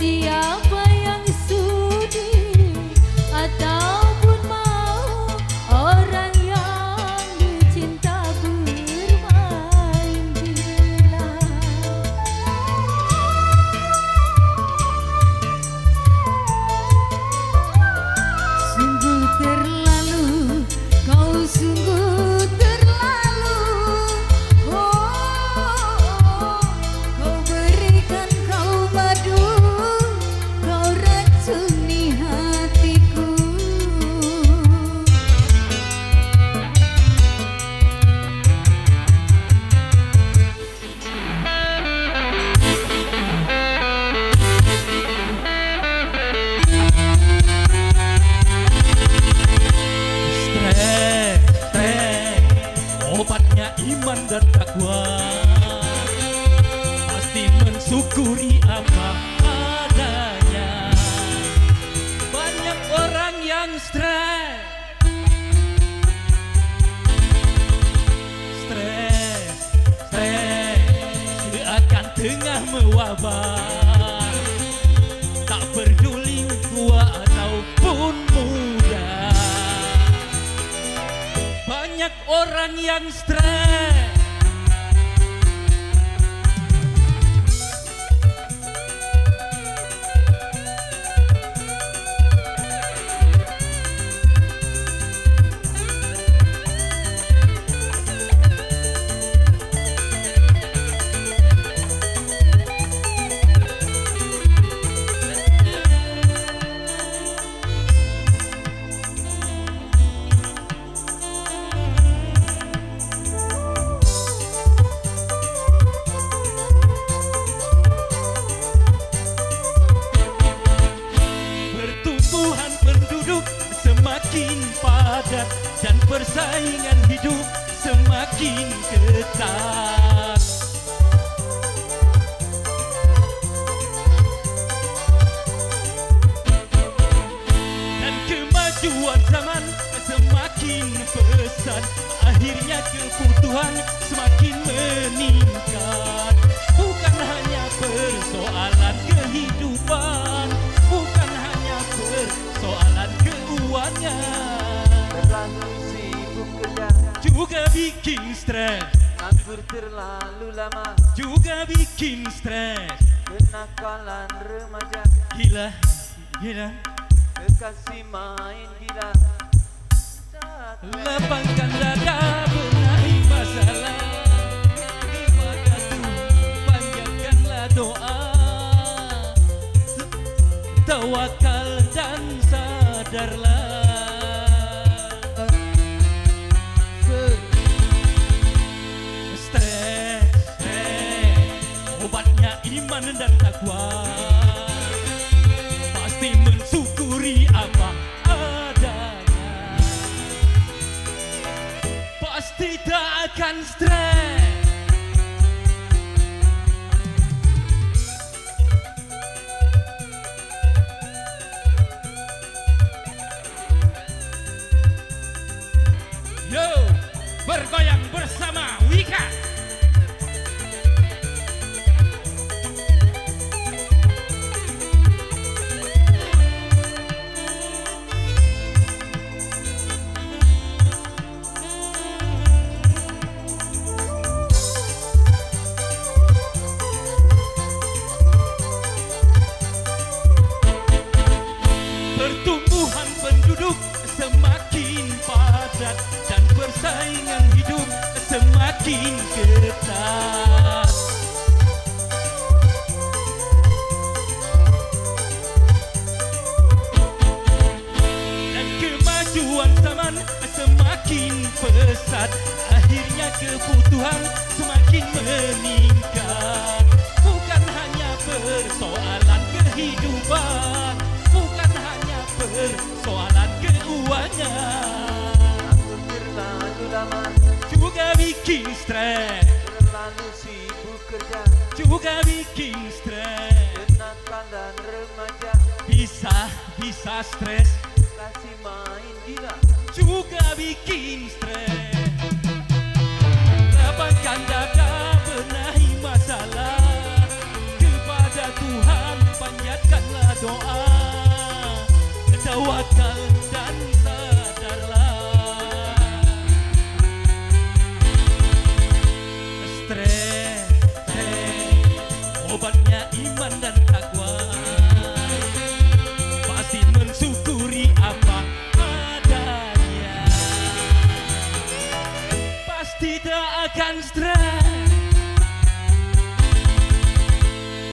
Siapa yang sudi ataupun mau orang yang dicinta bermain gila. Sungguh terlalu, kau sungguh terlalu. Kau berikan kau madu, kau racuni hatiku. Stres, obatnya iman dan takwa. Pasti mensyukuri apa adanya. Banyak orang yang stres, seakan tengah mewabah. Tak peduli tua ataupun muda. Banyak orang yang stres, pertumbuhan penduduk semakin padat dan persaingan hidup semakin ketat. Dan kemajuan zaman semakin pesat, akhirnya kebutuhan semakin meningkat. Bukan hanya persoalan kehidupan, bukan hanya persoalan keuangan, Terlalu sibuk kerja, juga bikin stres, nganggur terlalu lama, juga bikin stres. kenakalan remaja, Gila, kekasih main gila. lapangkan dada, benahi masalah. Kepada Tuhan panjatkanlah doa, tawakal dan sadarlah. Stres, obatnya iman dan takwa. Pasti mensyukuri apa adanya. Pasti tak akan stres. Yo, bergoyang bersama Wika. Pertumbuhan penduduk semakin padat dan persaingan hidup semakin ketat. Dan kemajuan zaman semakin pesat, akhirnya kebutuhan semakin meningkat. Bukan hanya persoalan kehidupan, bukan hanya persoalan keuangan, Nganggur terlalu lama, juga bikin stres, terlalu sibuk kerja, juga bikin stres. kenakalan remaja, Bisa stres, kasih main gila. juga bikin stres. Lapangkan dada, benahi masalah. Kepada Tuhan panjatkan stres